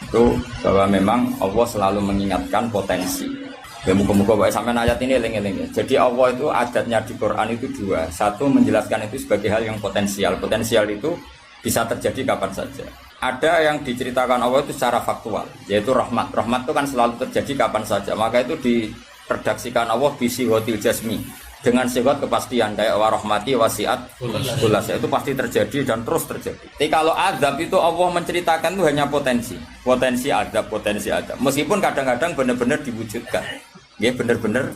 Itu bahwa memang Allah selalu mengingatkan potensi. Ya muka-muka baik sampai ayat ini eling-eling ya. Jadi Allah itu adatnya di Quran itu dua. Satu menjelaskan itu sebagai hal yang potensial. Potensial itu bisa terjadi kapan saja. Ada yang diceritakan Allah itu secara faktual, yaitu rahmat. Rahmat itu kan selalu terjadi kapan saja. Maka itu diredaksikan Allah bisi hotil jasmi dengan sifat kepastian kayak warahmati wasiat kulas. Itu pasti terjadi dan terus terjadi. Tapi kalau azab itu Allah menceritakan itu hanya potensi azab, potensi azab. Meskipun kadang-kadang benar-benar diwujudkan. Ya benar-benar.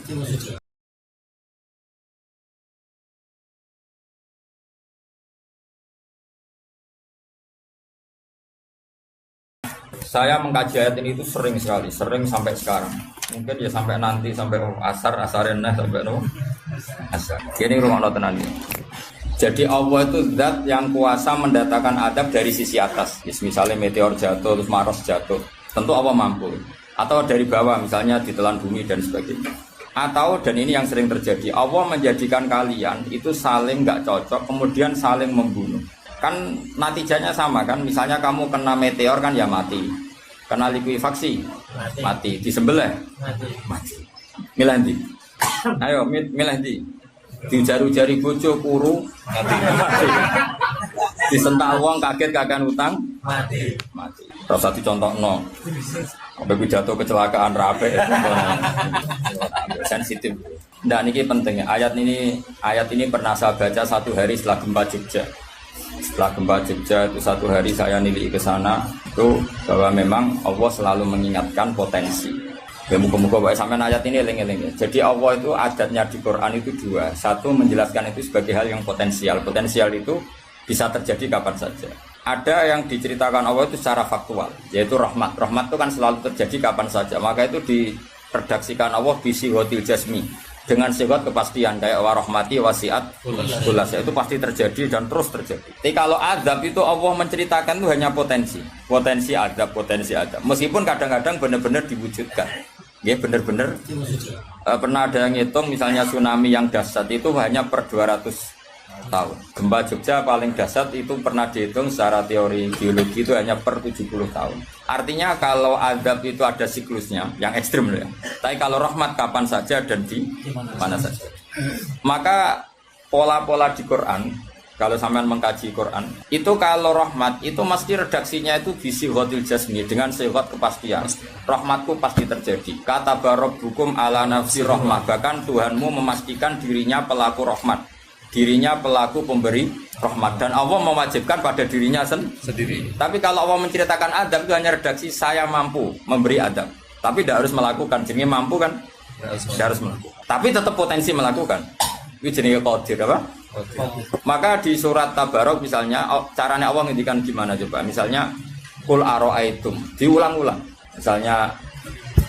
Saya mengkaji ayat ini itu sering sekali, sering sampai sekarang. Mungkin ya sampai nanti, sampai asarin sampai asar. Ini rumah tenan ini. Jadi Allah itu zat yang kuasa mendatangkan adab dari sisi atas. Misalnya meteor jatuh, terus Mars jatuh. Tentu Allah mampu. Atau dari bawah, misalnya ditelan bumi dan sebagainya. Atau, dan ini yang sering terjadi, Allah menjadikan kalian itu saling nggak cocok, kemudian saling membunuh. Kan natijanya sama kan, misalnya kamu kena meteor kan ya mati, kena likuifaksi mati, disembelih mati. Milih ndi? Ayo milih ndi? Diujar-ujari bojo kuru mati. Disentak wong kaget kakan utang mati. Rasa dicontohno. Sampai pidato kecelakaan rape sensitif. Nah ini penting. Ayat ini pernah saya baca satu hari setelah gempa Jogja. Setelah gempa Jogja itu satu hari saya nilai ke sana itu bahwa memang Allah selalu mengingatkan potensi. Ya muka-muka baik sampai ayat ini eling-eling ya. Jadi Allah itu adatnya di Quran itu dua. Satu menjelaskan itu sebagai hal yang potensial. Potensial itu bisa terjadi kapan saja. Ada yang diceritakan Allah itu secara faktual, yaitu rahmat. Rahmat itu kan selalu terjadi kapan saja. Maka itu diredaksikan Allah bisi hotil jasmi dengan sifat kepastian kayak warahmati wasiat kulas. Itu pasti terjadi dan terus terjadi. Tapi kalau azab itu Allah menceritakan itu hanya potensi azab. Meskipun kadang-kadang benar-benar diwujudkan. Ya benar-benar. Pernah ada yang ngitung misalnya tsunami yang dahsyat itu hanya per 200 tahun. Gempa Jogja paling dahsyat itu pernah dihitung secara teori geologi itu hanya per 70 tahun. Artinya kalau azab itu ada siklusnya yang ekstrim ya. Tapi kalau rahmat kapan saja dan di mana saja. Maka pola-pola di Quran, kalau sampean mengkaji Quran, itu kalau rahmat itu mesti redaksinya itu bisi hotil jasmi dengan sifat kepastian. Rahmatku pasti terjadi. Kata barabbukum ala nafsi rahmah. Bahkan Tuhanmu memastikan dirinya pelaku rahmat. Dirinya pelaku pemberi rahmat dan Allah mewajibkan pada dirinya sendiri. Tapi kalau Allah menceritakan adab itu hanya redaksi saya mampu memberi adab. Tapi tidak harus melakukan. Jadi mampu kan? Tidak harus melakukan. Tapi tetap potensi melakukan. Itu jenis qadir apa? Maka di surat Tabarok misalnya caranya Allah ngendikan gimana coba? Misalnya qul ara'aitum diulang-ulang. Misalnya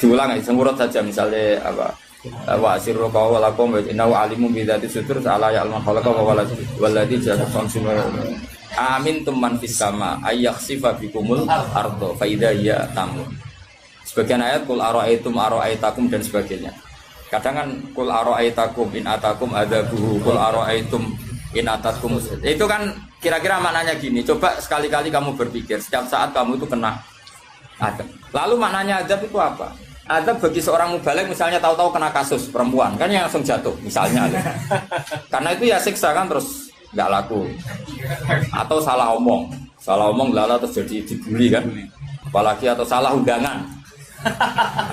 diulang sengurut saja misalnya apa? Wa asirru qawlakum wa innahu alimun bi dzati sudur ala ya'lamu khalaqa wa walladzi ja'ala samsuma amin tumman fis sama ayakhsifa bikumul ardo fa idza hiya tamur. Sebagian ayat qul ara'aitakum dan sebagainya. Kadang kan qul ara'aitakum in atakum adzabuhu qul ara'aitum in atakum. Itu kan kira-kira maknanya gini, coba sekali-kali kamu berpikir setiap saat kamu itu kena adab. Lalu maknanya adab itu apa? Adab bagi seorang mubaligh misalnya tahu-tahu kena kasus perempuan kan yang langsung jatuh misalnya karena itu ya siksa kan terus nggak laku atau salah omong lala terus jadi dibully kan apalagi atau salah undangan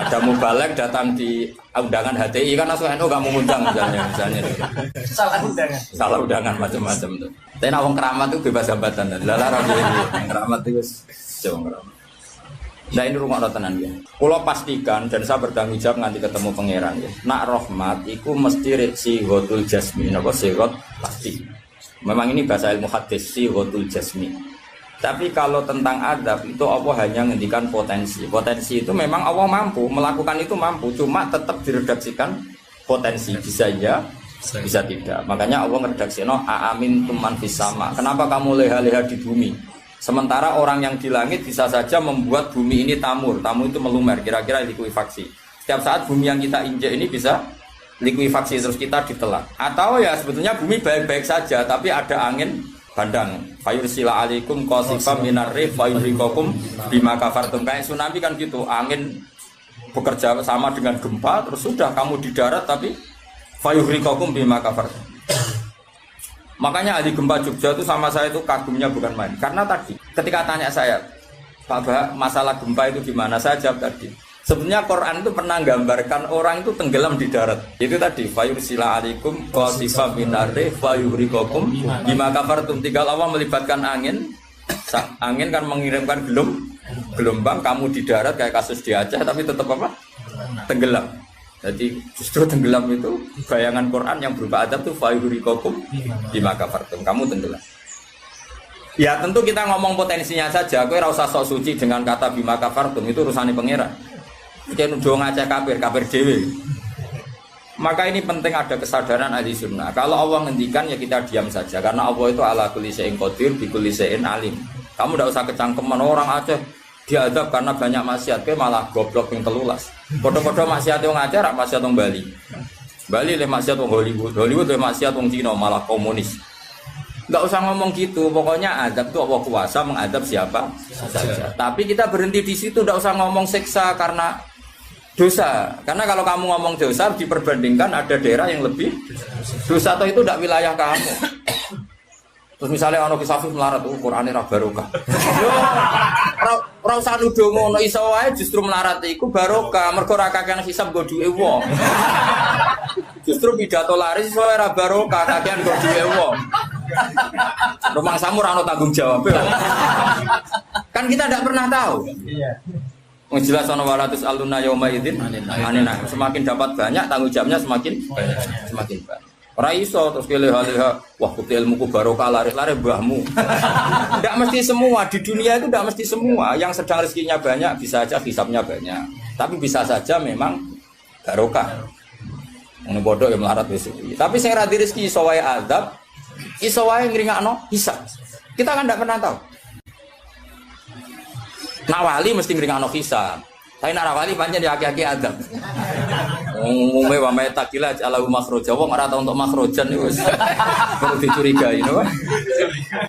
ada mubaligh datang di undangan HTI kan langsung NU nggak mau undang misalnya salah undangan macam-macam tuh tapi nawang keramat itu bebas hambatan lala keramat itu jauh keramat. Nah ini rumah tenan ya. Kalau pastikan dan saya bertanggung jawab nanti ketemu pangeran ya. Nak rahmat, itu mesti si hotul jasmi, napa sigot pasti. Memang ini bahasa ilmu hadis si hotul jasmi. Tapi kalau tentang adab itu Allah hanya ngendikan potensi. Potensi itu memang Allah mampu melakukan itu mampu, cuma tetap diredaksikan potensi bisa ya, bisa tidak. Makanya Allah ngeredaksino aamin tuman fis sama. Kenapa kamu leha-leha di bumi? Sementara orang yang di langit bisa saja membuat bumi ini tamur itu melumer, kira-kira likuifaksi. Setiap saat bumi yang kita injek ini bisa likuifaksi terus kita ditelan. Atau ya sebetulnya bumi baik-baik saja, tapi ada angin bandang fayursila alaikum qasifam minar rih fayuhrikakum bima kafartum. Kayak tsunami kan gitu, angin bekerja sama dengan gempa, terus sudah kamu di darat tapi fayuhrikakum bima kafartum. Makanya ahli gempa Jogja itu sama saya itu kagumnya bukan main. Karena tadi ketika tanya saya, Pak Bah, masalah gempa itu gimana? Saya jawab tadi, sebenarnya Quran itu pernah gambarkan orang itu tenggelam di darat. Itu tadi fayursila alaikum qasifam minar rih fayuhrikakum bima kafartum. Tinggal Allah melibatkan angin. Angin kan mengirimkan gelombang, kamu di darat kayak kasus di Aceh tapi tetap apa? Tenggelam. Jadi justru tenggelam itu bayangan Quran yang berupa adab itu fayuhrikakum bima kafartum. Kamu tenggelam. Ya tentu kita ngomong potensinya saja. Kowe ora usah sok suci dengan kata bima kafartum, itu urusane pangeran. Jangan udah ngajak kafir dewe. Maka ini penting ada kesadaran ahli sunnah. Kalau Allah ngendikan ya kita diam saja, karena Allah itu ala kulli syai'in qadir bi kulli syai'in alim. Kamu tidak usah kecangkeman orang Aceh diadab karena banyak maksiat, ke malah goblok yang telulas. Podo-podo maksiat yang Aceh, rak maksiat yang Bali. Bali le maksiat yang Hollywood, Hollywood le maksiat yang Cina, malah komunis. Enggak usah ngomong gitu, pokoknya adab itu Allah kuasa mengadab siapa saja. Tapi kita berhenti di situ, tidak usah ngomong siksa karena dosa. Karena kalau kamu ngomong dosa diperbandingkan ada daerah yang lebih dosa, atau itu tidak wilayah kamu. Terus misalnya ono kisah melarat, Qur'ane ra barokah. Yo, ora usah nuduh ngono, iso wae justru melarat iku barokah, mergo ra kakean hisab go duwe wong. Justru pidato laris iso ora barokah, kakean go duwe wong. Rumah samu ora ono tanggung jawab. Kan kita tidak pernah tahu. Iya. Jelas ono walatus aluna yauma idzin anina. Semakin dapat banyak tanggung jawabnya semakin banyak. Ora iso terus keleha-leha, wah kuti ilmuku barokah lari-lari mbahmu. Tidak mesti semua di dunia itu, tidak mesti semua yang sedang rezekinya banyak bisa aja hisabnya banyak. Tapi bisa saja memang barokah. Ngono bodoh ya melarat wis. Tapi sing ra di rezeki iso wae azab, iso wae ngringakno hisab. Kita kan tidak pernah tahu. Nawali mesti ngringakno hisab. Tapi nak wali pancen ya aki-aki adab. Umume wa may takila alahu makhraja. Wong ora tau untuk makhrajan niku wis perlu dicurigai, no?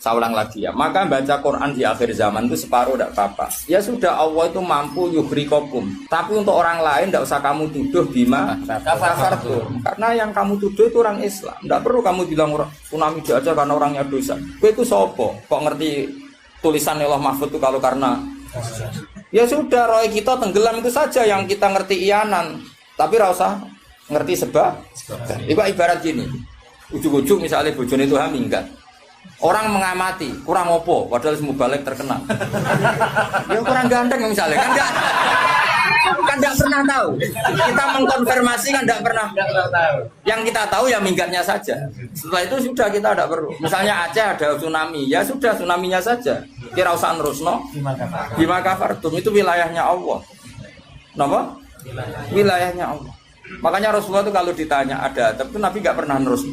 Saya ulang lagi ya. Maka baca Quran di akhir zaman itu separuh tidak apa-apa. Ya sudah, Allah itu mampu yuhrikokum. Tapi untuk orang lain tidak usah kamu tuduh bima kafartum. Karena yang kamu tuduh itu orang Islam. Tidak perlu kamu bilang tsunami aja karena orangnya dosa. Kowe itu sopo? Kok ngerti tulisan Allah Mahfud itu kalau karena ya sudah, roy kita tenggelam itu saja yang kita ngerti iyanan, tapi rasa ngerti sebab. Ibarat gini, ujung-ujung misalnya bojone itu minggat, orang mengamati kurang opo, padahal semua balik terkenal. Ya kurang ganteng misalnya, kan enggak pernah tahu. Kita mengkonfirmasi kan enggak pernah tahu. Yang kita tahu ya minggatnya saja. Setelah itu sudah kita tidak perlu. Misalnya Aceh ada tsunami, ya sudah tsunaminya saja. Kira usah nerusno. Bima kafartum itu wilayahnya Allah. Napa? Wilayahnya Allah. Makanya Rasulullah itu kalau ditanya ada adab itu Nabi enggak pernah nerus.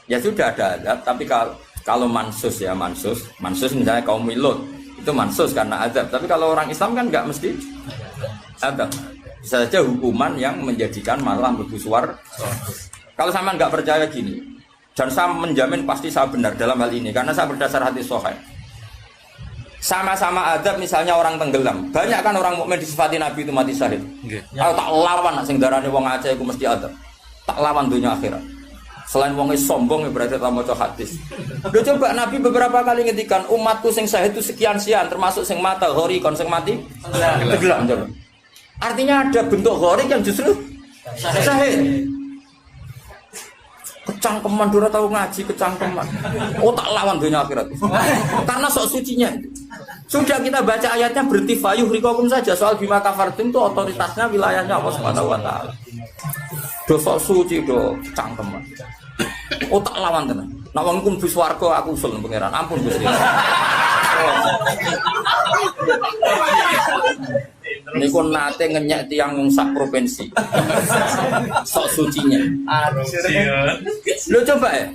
Ya sudah ada adab, tapi kalau mansus misalnya kaum Lut itu mansus karena adab. Tapi kalau orang Islam kan enggak mesti adab. Bisa saja hukuman yang menjadikan malah berbusuar. Kalau sama nggak percaya gini, dan saya menjamin pasti saya benar dalam hal ini karena saya berdasar hadis sahih. Sama-sama adab, misalnya orang tenggelam, banyak kan orang mukmin disifati Nabi itu mati syahid. Aku tak lawan nak sing darane wong Aceh iku mesti adab. Tak lawan dunia akhirat. Selain wong sombong berarti tak maca hadis. Udah coba Nabi beberapa kali ngendikan umatku sing syahid itu sekian-sekian, termasuk sing mata hori kon sing mati tenggelam. Artinya ada bentuk gharik yang justru syahid. Kecangkeman dora tahu ngaji kecangkeman. Oh tak lawan dunia akhirat. Karena sok sucinya. Sudah kita baca ayatnya berarti fayuhrikakum saja. Soal bima kafartum itu otoritasnya wilayahnya Allah Subhanahu wa taala. Do sok suci do kecangkeman. Oh tak lawan tenan. Nek wong iku mlebu swarga aku usul pangeran. Ampun Gusti. Niku nate ngenyek tiang sak provinsi. Sok sucinya. Lo coba ya.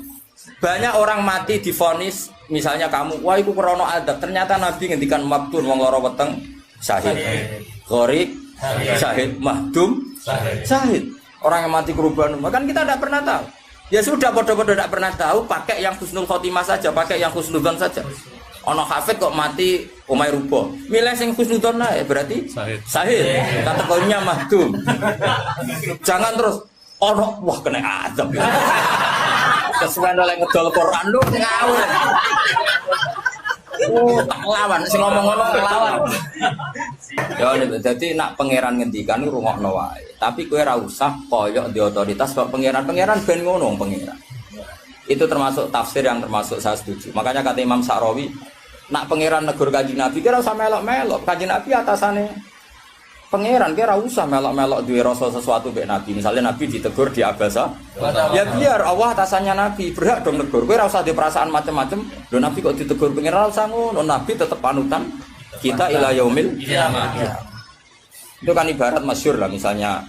Banyak orang mati divonis, misalnya kamu, wah iku krana adab. Ternyata Nabi ngendikan maktun wong lara weteng syahid. Gharik syahid, mahdum syahid. Orang yang mati korban, kan kita tidak pernah tahu. Ya sudah, bodoh-bodoh tidak pernah tahu, pakai yang husnul khotimah saja, pakai yang husnudzon saja. Ono hafid kok mati umai rubo. Milih sing husnudzon ae berarti sahih. Kategorinya mahdum. Jangan terus ono wah kena azab. Kesuwen oleh ngedol Quran lu ngawur. Oh, tak lawan sing ngomong-ngomong lawan. Ya dadi nak pangeran ngendikan rungokno wae. Tapi kowe ora usah koyok di otoritas kok pangeran ben ngono pangeran. Itu termasuk tafsir yang termasuk saya setuju. Makanya kata Imam Sa'rawi, nak pangeran negur Kanjeng Nabi kira usah melok-melok. Kanjeng Nabi atasane pangeran kira usah melok-melok duwe rasa sesuatu mbek Nabi. Misalnya Nabi ditegur di Abasa, ya biar Allah atasannya Nabi, berhak dong negur. Kowe ora usah di perasaan macam-macam. Lho Nabi kok ditegur pangeran usah ngono. Nabi tetap panutan kita ila yaumil kiamah. Itu kan ibarat masyhur lah, misalnya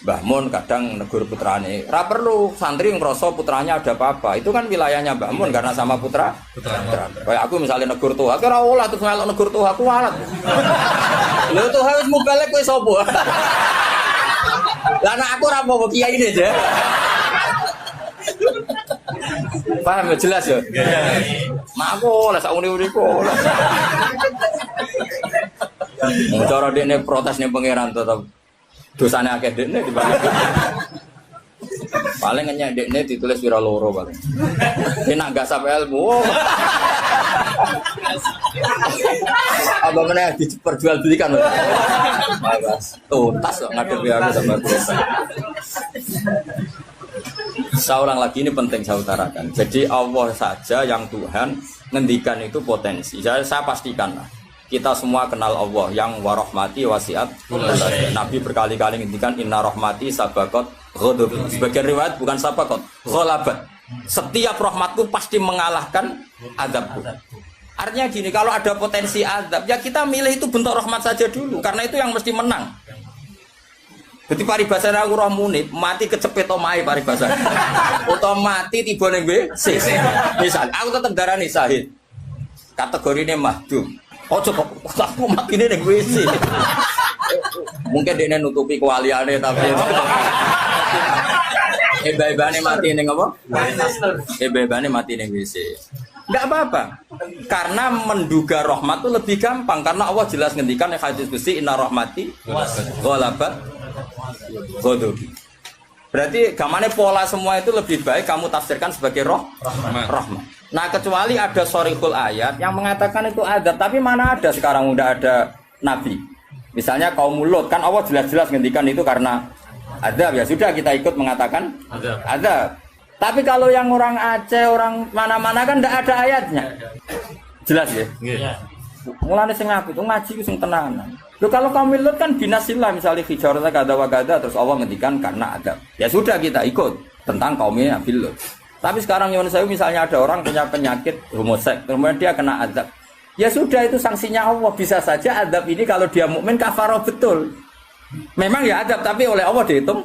Mbah Mun kadang negur putrane. Ora perlu santri ngrasa putranya ada apa-apa. Itu kan wilayahnya Mbah Mun karena sama putra. Kayak aku misalnya negur tuh, aku ora oleh terus melok negur tuh, aku walat. Lho tuh wis mubalek kowe sapa? Lah nek aku ora apa-apa kiai ini aja. Paham ya jelas ya? Mak aku oleh sak uni-uniku. Cara dekne protes ning pangeran tetep dosane akeh dekne dibanding. Paling ngenyek dekne ditulis pira loro paling. Enak gak sampai ilmu. Apa meneh diperjualbelikan. Bagus. Tuntas kok ngadepi aku sama biasa. Saya ulang lagi, ini penting saya utarakan. Jadi Allah saja yang Tuhan ngendikan itu potensi. Saya pastikan lah. Kita semua kenal Allah yang warahmati wasiat. Nabi berkali-kali ngendikan inna rahmati sabaqat ghadab. Sebagian riwayat bukan sabaqat, ghalabat. Setiap rahmatku pasti mengalahkan azabku. Artinya gini, kalau ada potensi azab, ya kita milih itu bentuk rahmat saja dulu, karena itu yang mesti menang. Jadi paribasane aku roh munib, mati kecepet omahe paribasane. Utawa mati tiba ning WC. Misal aku tetep darani syahid. Kategorine mahdum. Ojo kok aku makine ning WC. Mungkin dene nutupi kewaliane tapi ebane mati ning apa? Ebane mati ning WC. Enggak apa-apa. Karena menduga rahmat itu lebih gampang karena Allah jelas ngendikan hadis qudsi inna rahmati ghalabat ghadabi. Berarti gamane pola semua itu lebih baik kamu tafsirkan sebagai rahmat. Nah, kecuali ada sharihul ayat yang mengatakan itu adab, tapi mana ada sekarang udah ada nabi. Misalnya kaum Lut kan Allah jelas-jelas ngendikan itu karena adab, ya sudah kita ikut mengatakan adab. Tapi kalau yang orang Aceh, orang mana-mana kan tidak ada ayatnya. Jelas ya? Iya. Mulane sing aku itu ngaji ku sing tenanan. Loh kalau kaum Lut kan binasillah misalnya fijarata kada wa kada terus Allah ngendikan karena adab. Ya sudah kita ikut tentang kaumnya Nabi Lut. Tapi sekarang Yunus Sewu misalnya ada orang punya penyakit homoseks, kemudian dia kena azab. Ya sudah itu sanksinya Allah. Bisa saja azab ini kalau dia mukmin kafaroh betul. Memang ya azab tapi oleh Allah dihitung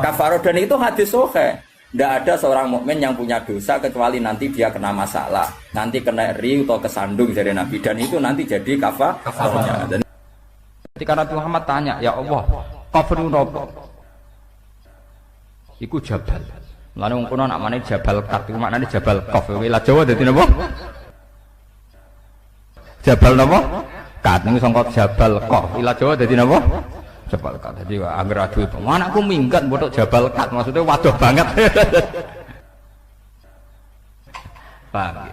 kafaroh dan itu hadis sahih. Tidak ada seorang mukmin yang punya dosa kecuali nanti dia kena masalah, nanti kena ri atau kesandung dari Nabi dan itu nanti jadi kafarohnya. Dan ketika Nabi Muhammad tanya, ya Allah, kafirun rob, iku jabal. Lalu ngkono nak mana Jabal Kat, maknane Jabal Qaf. Wilayah Jawa dadi napa? Jabal napa? Kat niku sangka Jabal Qaf. Wilayah Jawa dadi napa? Jabal Kat. Dadi angger adu itu. Anakku minggat botok Jabal Kat, maksudnya waduh banget. Paham ya?